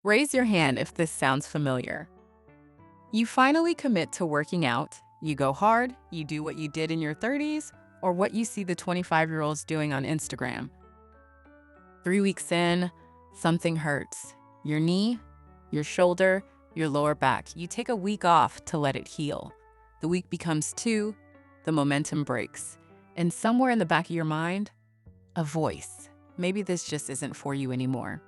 Raise your hand if this sounds familiar. You finally commit to working out. You go hard, you do what you did in your 30s, or what you see the 25-year-olds doing on Instagram. 3 weeks in, something hurts. Your knee, your shoulder, your lower back. You take a week off to let it heal. The week becomes 2, the momentum breaks. And somewhere in the back of your mind, a voice. Maybe this just isn't for you anymore.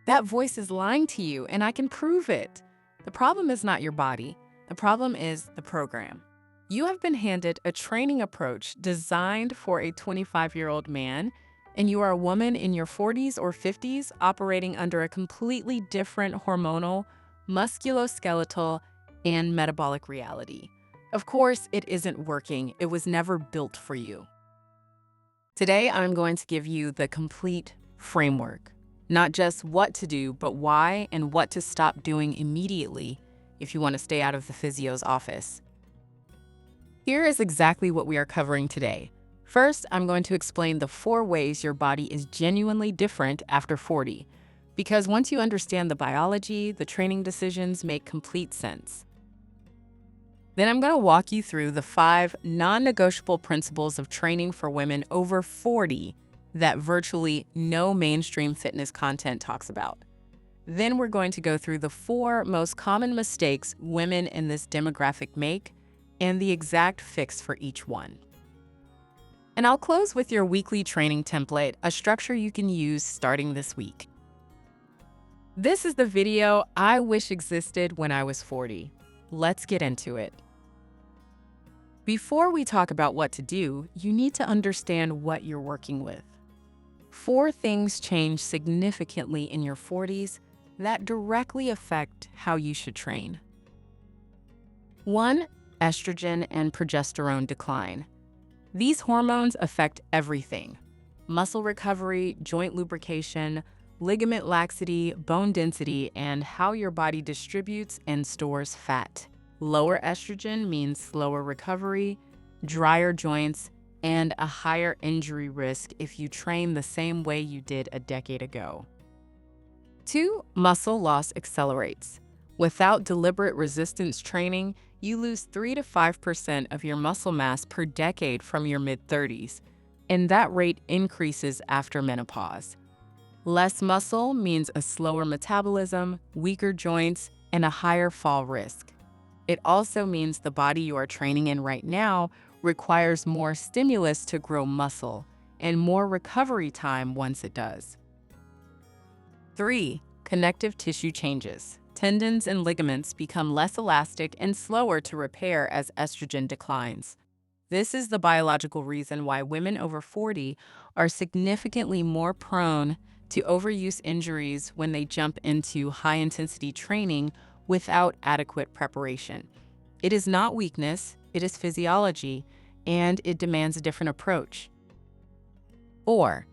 That voice is lying to you, and I can prove it. The problem is not your body. The problem is the program. You have been handed a training approach designed for a 25-year-old man, and you are a woman in your 40s or 50s operating under a completely different hormonal, musculoskeletal, and metabolic reality. Of course, it isn't working. It was never built for you. Today, I'm going to give you the complete framework. Not just what to do, but why and what to stop doing immediately if you want to stay out of the physio's office. Here is exactly what we are covering today. First, I'm going to explain the 4 ways your body is genuinely different after 40, because once you understand the biology, the training decisions make complete sense. Then I'm going to walk you through the 5 non-negotiable principles of training for women over 40 that virtually no mainstream fitness content talks about. Then we're going to go through the 4 most common mistakes women in this demographic make and the exact fix for each one. And I'll close with your weekly training template, a structure you can use starting this week. This is the video I wish existed when I was 40. Let's get into it. Before we talk about what to do, you need to understand what you're working with. 4 things change significantly in your 40s that directly affect how you should train. 1. Estrogen and progesterone decline. These hormones affect everything: muscle recovery, joint lubrication, ligament laxity, bone density, and how your body distributes and stores fat. Lower estrogen means slower recovery, drier joints, and a higher injury risk if you train the same way you did a decade ago. 2. Muscle loss accelerates. Without deliberate resistance training, you lose 3 to 5% of your muscle mass per decade from your mid-30s, and that rate increases after menopause. Less muscle means a slower metabolism, weaker joints, and a higher fall risk. It also means the body you are training in right now requires more stimulus to grow muscle and more recovery time once it does. 3. Connective tissue changes. Tendons and ligaments become less elastic and slower to repair as estrogen declines. This is the biological reason why women over 40 are significantly more prone to overuse injuries when they jump into high-intensity training without adequate preparation. It is not weakness, it is physiology, and it demands a different approach. 4.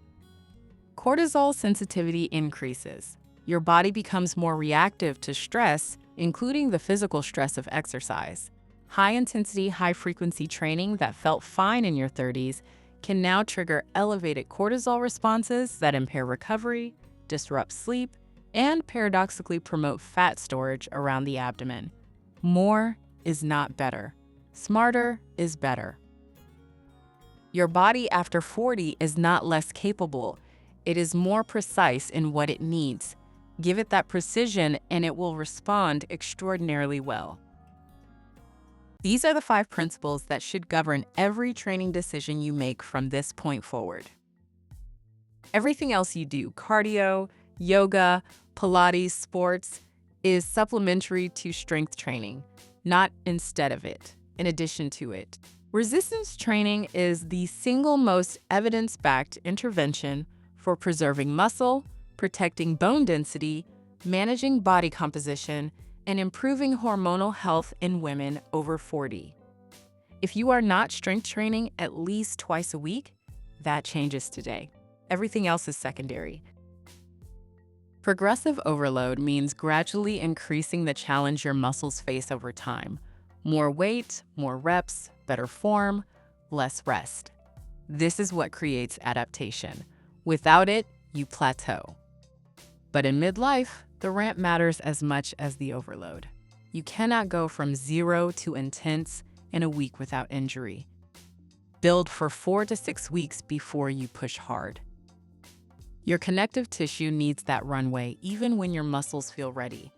Cortisol sensitivity increases. Your body becomes more reactive to stress, including the physical stress of exercise. High-intensity, high-frequency training that felt fine in your 30s can now trigger elevated cortisol responses that impair recovery, disrupt sleep, and paradoxically promote fat storage around the abdomen. More is not better. Smarter is better. Your body after 40 is not less capable. It is more precise in what it needs. Give it that precision and it will respond extraordinarily well. These are the 5 principles that should govern every training decision you make from this point forward. Everything else you do, cardio, yoga, Pilates, sports, is supplementary to strength training, not instead of it, in addition to it. Resistance training is the single most evidence-backed intervention for preserving muscle, protecting bone density, managing body composition, and improving hormonal health in women over 40. If you are not strength training at least twice a week, that changes today. Everything else is secondary. Progressive overload means gradually increasing the challenge your muscles face over time. More weight, more reps, better form, less rest. This is what creates adaptation. Without it, you plateau. But in midlife, The ramp matters as much as the overload. You cannot go from 0 to intense in a week without injury. Build for 4 to 6 weeks before you push hard. Your connective tissue needs that runway even when your muscles feel ready.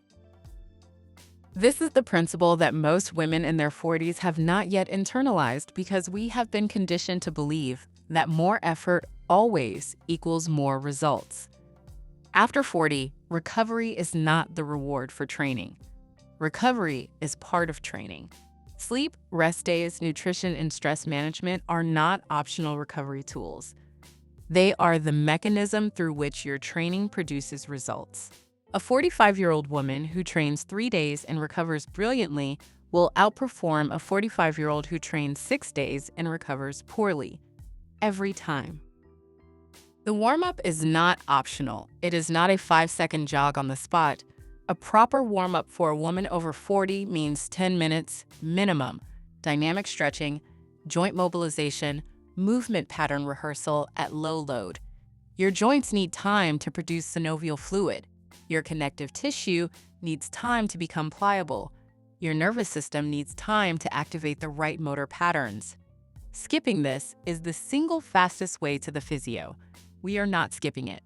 This is the principle that most women in their 40s have not yet internalized because we have been conditioned to believe that more effort always equals more results. After 40, recovery is not the reward for training. Recovery is part of training. Sleep, rest days, nutrition, and stress management are not optional recovery tools. They are the mechanism through which your training produces results. A 45-year-old woman who trains 3 days and recovers brilliantly will outperform a 45-year-old who trains 6 days and recovers poorly, every time. The warm-up is not optional. It is not a 5-second jog on the spot. A proper warm-up for a woman over 40 means 10 minutes minimum, dynamic stretching, joint mobilization, movement pattern rehearsal at low load. Your joints need time to produce synovial fluid. Your connective tissue needs time to become pliable. Your nervous system needs time to activate the right motor patterns. Skipping this is the single fastest way to the physio. We are not skipping it.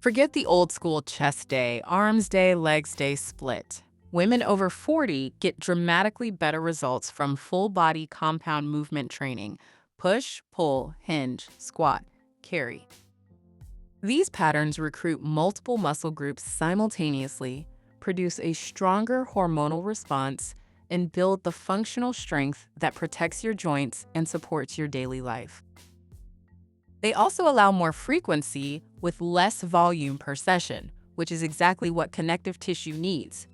Forget the old school chest day, arms day, legs day split. Women over 40 get dramatically better results from full body compound movement training: push, pull, hinge, squat, carry. These patterns recruit multiple muscle groups simultaneously, produce a stronger hormonal response, and build the functional strength that protects your joints and supports your daily life. They also allow more frequency with less volume per session, which is exactly what connective tissue needs.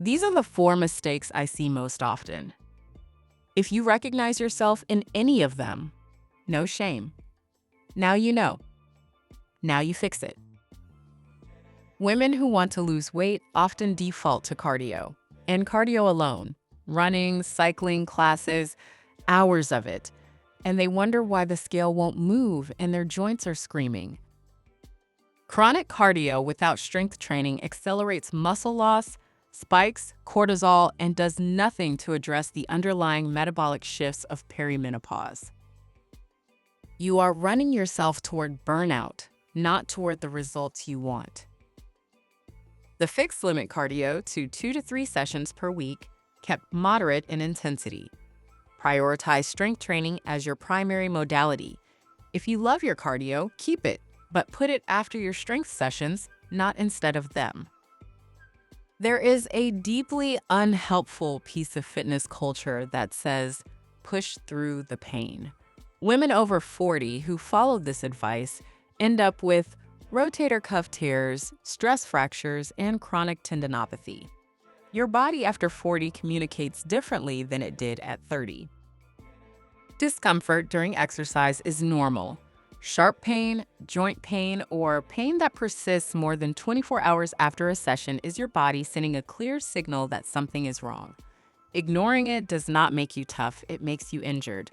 These are the 4 mistakes I see most often. If you recognize yourself in any of them, no shame. Now you know. Now you fix it. Women who want to lose weight often default to cardio, and cardio alone, running, cycling, classes, hours of it, and they wonder why the scale won't move and their joints are screaming. Chronic cardio without strength training accelerates muscle loss, spikes cortisol, and does nothing to address the underlying metabolic shifts of perimenopause. You are running yourself toward burnout, not toward the results you want. The fixed limit cardio to 2 to 3 sessions per week, kept moderate in intensity. Prioritize strength training as your primary modality. If you love your cardio, keep it, but put it after your strength sessions, not instead of them. There is a deeply unhelpful piece of fitness culture that says, push through the pain. Women over 40 who followed this advice end up with rotator cuff tears, stress fractures, and chronic tendinopathy. Your body after 40 communicates differently than it did at 30. Discomfort during exercise is normal. Sharp pain, joint pain, or pain that persists more than 24 hours after a session is your body sending a clear signal that something is wrong. Ignoring it does not make you tough, it makes you injured.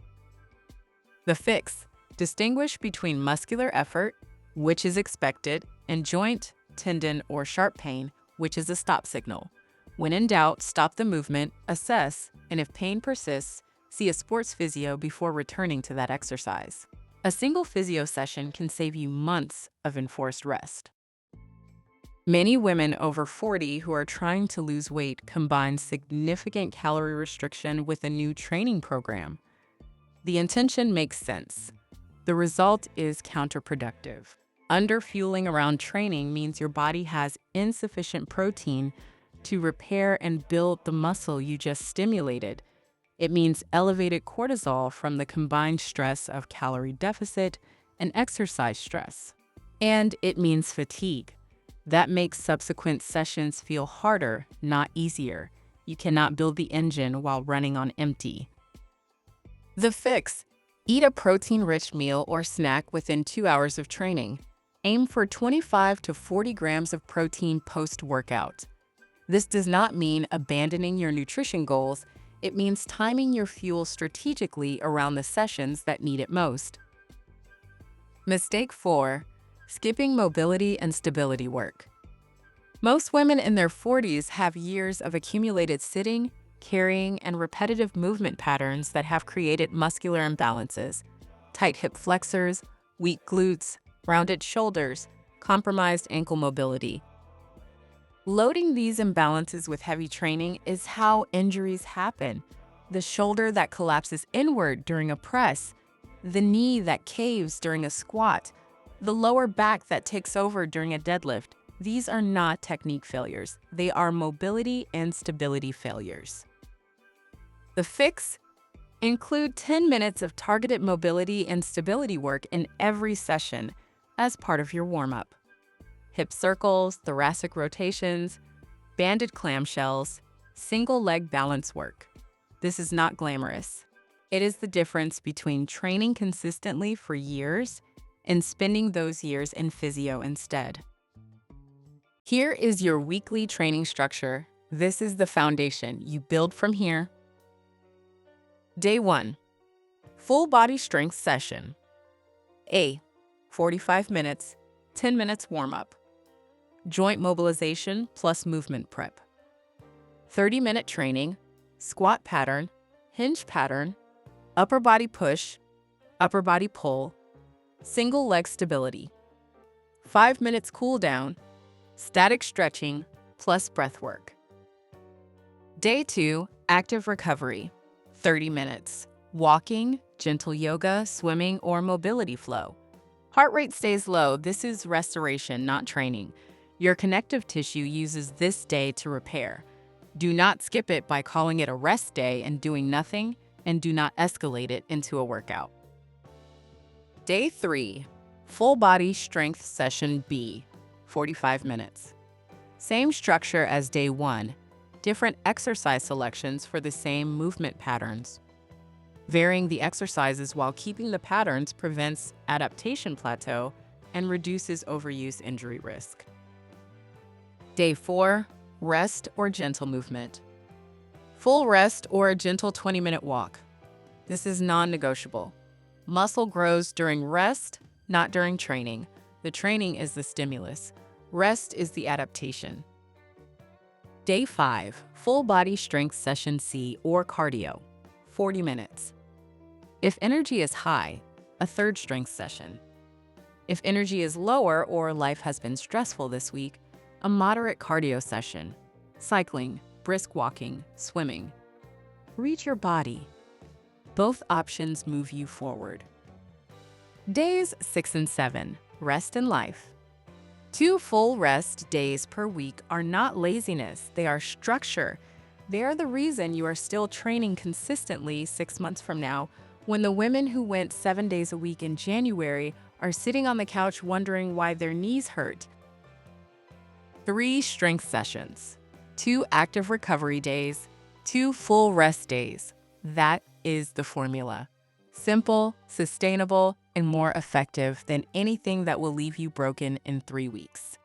The fix: distinguish between muscular effort, which is expected, and joint, tendon, or sharp pain, which is a stop signal. When in doubt, stop the movement, assess, and if pain persists, see a sports physio before returning to that exercise. A single physio session can save you months of enforced rest. Many women over 40 who are trying to lose weight combine significant calorie restriction with a new training program. The intention makes sense. The result is counterproductive. Underfueling around training means your body has insufficient protein to repair and build the muscle you just stimulated. It means elevated cortisol from the combined stress of calorie deficit and exercise stress. And it means fatigue. That makes subsequent sessions feel harder, not easier. You cannot build the engine while running on empty. The fix: eat a protein-rich meal or snack within 2 hours of training. Aim for 25 to 40 grams of protein post-workout. This does not mean abandoning your nutrition goals. It means timing your fuel strategically around the sessions that need it most. Mistake 4: Skipping mobility and stability work. Most women in their 40s have years of accumulated sitting, carrying, and repetitive movement patterns that have created muscular imbalances: tight hip flexors, weak glutes, rounded shoulders, compromised ankle mobility. Loading these imbalances with heavy training is how injuries happen. The shoulder that collapses inward during a press, the knee that caves during a squat, the lower back that takes over during a deadlift. These are not technique failures. They are mobility and stability failures. The fix: include 10 minutes of targeted mobility and stability work in every session as part of your warm-up. Hip circles, thoracic rotations, banded clamshells, single leg balance work. This is not glamorous. It is the difference between training consistently for years and spending those years in physio instead. Here is your weekly training structure. This is the foundation. You build from here. Day 1. Full body strength session. A. 45 minutes, 10 minutes warm-up. Joint mobilization plus movement prep. 30-minute training, squat pattern, hinge pattern, upper body push, upper body pull, single leg stability. 5 minutes cool down, static stretching plus breath work. Day 2, active recovery. 30 minutes. Walking, gentle yoga, swimming, or mobility flow. Heart rate stays low. This is restoration, not training. Your connective tissue uses this day to repair. Do not skip it by calling it a rest day and doing nothing, and do not escalate it into a workout. Day 3, full body strength session B, 45 minutes. Same structure as day 1, different exercise selections for the same movement patterns. Varying the exercises while keeping the patterns prevents adaptation plateau and reduces overuse injury risk. Day 4, rest or gentle movement. Full rest or a gentle 20-minute walk. This is non-negotiable. Muscle grows during rest, not during training. The training is the stimulus. Rest is the adaptation. Day 5, full body strength session C or cardio, 40 minutes. If energy is high, a third strength session. If energy is lower or life has been stressful this week, a moderate cardio session, cycling, brisk walking, swimming. Read your body. Both options move you forward. Days 6 and 7, rest and life. 2 full rest days per week are not laziness, they are structure. They are the reason you are still training consistently 6 months from now, when the women who went 7 days a week in January are sitting on the couch wondering why their knees hurt. 3 strength sessions, 2 active recovery days, 2 full rest days. That is the formula. Simple, sustainable, and more effective than anything that will leave you broken in 3 weeks.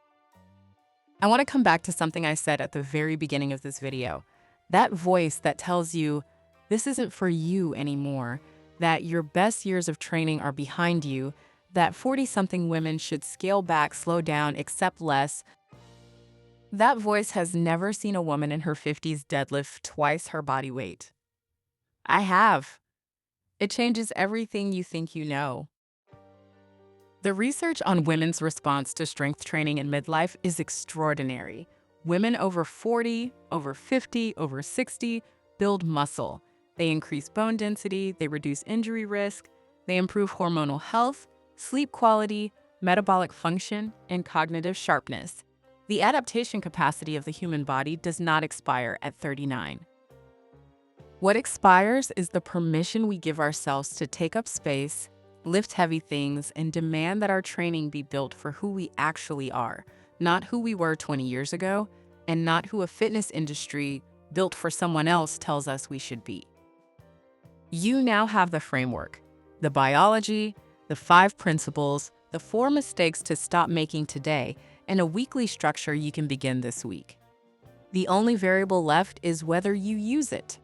I want to come back to something I said at the very beginning of this video. That voice that tells you this isn't for you anymore, that your best years of training are behind you, that 40-something women should scale back, slow down, accept less. That voice has never seen a woman in her 50s deadlift twice her body weight. I have. It changes everything you think you know. The research on women's response to strength training in midlife is extraordinary. Women over 40, over 50, over 60 build muscle. They increase bone density, they reduce injury risk, they improve hormonal health, sleep quality, metabolic function, and cognitive sharpness. The adaptation capacity of the human body does not expire at 39. What expires is the permission we give ourselves to take up space, lift heavy things, and demand that our training be built for who we actually are, not who we were 20 years ago, and not who a fitness industry built for someone else tells us we should be. You now have the framework, the biology, the 5 principles, the 4 mistakes to stop making today, and a weekly structure you can begin this week. The only variable left is whether you use it.